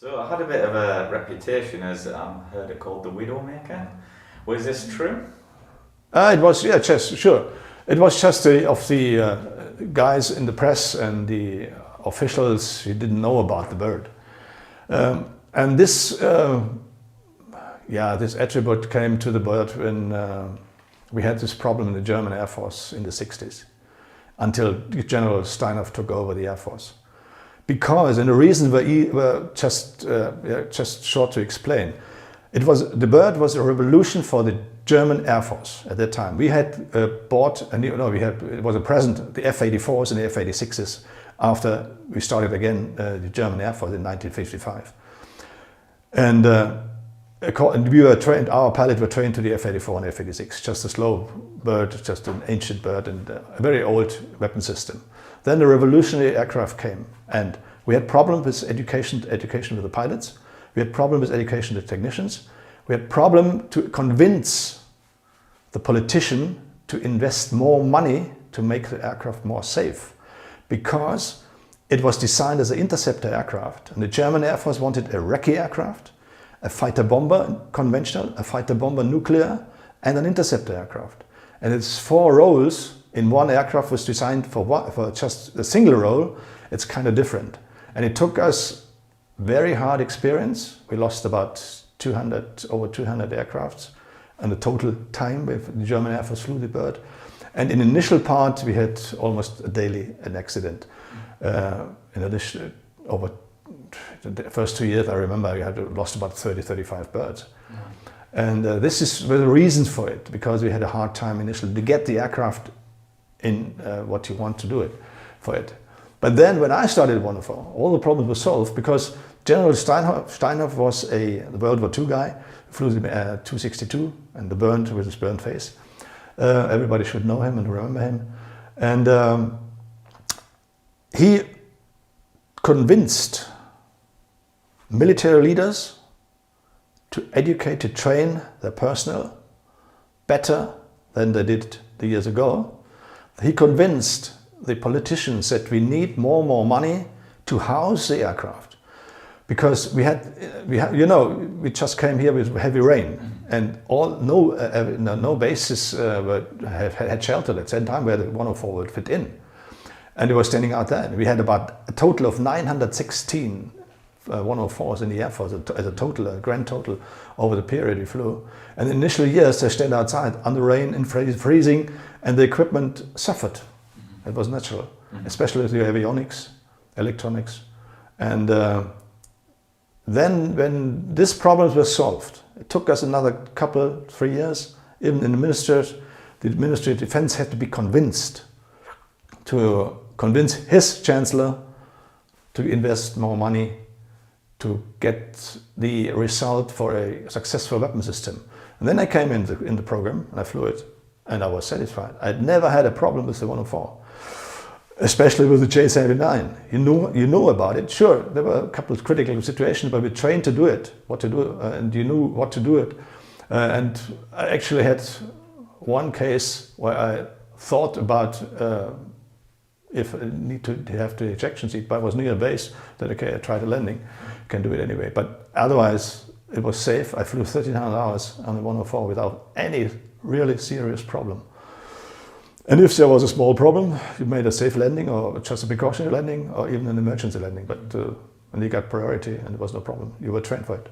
So I had a bit of a reputation as heard it called the Widowmaker. Was this true? It was, yeah, just sure. It was just of the guys in the press and the officials who didn't know about the bird. And this, this attribute came to the bird when we had this problem in the German Air Force in the 60s, until General Steinhoff took over the Air Force. Because, and the reasons were just short to explain. The bird was a revolution for the German Air Force at that time. We had bought, it was a present, the F-104s and the F-106s after we started again the German Air Force in 1955. And we were trained, our pilots were trained to the F-104 and F-106, just a slow bird, just an ancient bird and a very old weapon system. Then the revolutionary aircraft came, and we had problems with education with the pilots. We had problems with education with technicians. We had problem to convince the politician to invest more money to make the aircraft more safe, because it was designed as an interceptor aircraft, and the German Air Force wanted a recce aircraft, a fighter bomber conventional, a fighter bomber nuclear, and an interceptor aircraft. And its 4 roles in one aircraft was designed for just a single role. It's kind of different. And it took us very hard experience. We lost about over 200 aircrafts and the total time with the German Air Force flew the bird. And in the initial part, we had almost an accident. In addition, over the first 2 years, I remember we had lost about 35 birds. And this were the reasons for it, because we had a hard time initially to get the aircraft in what you want to do for it. But then when I started F-104, all the problems were solved, because General Steinhoff was a World War II guy, flew the 262 and the burned with his burned face. Everybody should know him and remember him. And he convinced military leaders to educate, to train their personnel better than they did the years ago. He convinced the politicians that we need more money to house the aircraft, because we just came here with heavy rain, and no bases had shelter at the same time where the F-104 would fit in, and it was standing out there. And we had about a total of 916 F-104s in the Air Force as a grand total over the period we flew. And in the initial years they stand outside under rain and freezing, and the equipment suffered. It was natural, especially with the avionics, electronics. And then when these problems were solved, it took us another 3 years. Even in the Ministry of Defense had to be convinced to convince his Chancellor to invest more money to get the result for a successful weapon system. And then I came in the program and I flew it, and I was satisfied. I'd never had a problem with the F-104, especially with the J-79. You know about it. Sure, there were a couple of critical situations, but we trained to do it, what to do, and you knew what to do it. And I actually had one case where I thought about if I need to have the ejection seat, but I was near base, that okay, I tried a landing, can do it anyway. But otherwise, it was safe. I flew 1,300 hours on the F-104 without any really serious problem. And if there was a small problem, you made a safe landing or just a precautionary landing or even an emergency landing. But when you got priority and there was no problem, you were trained for it.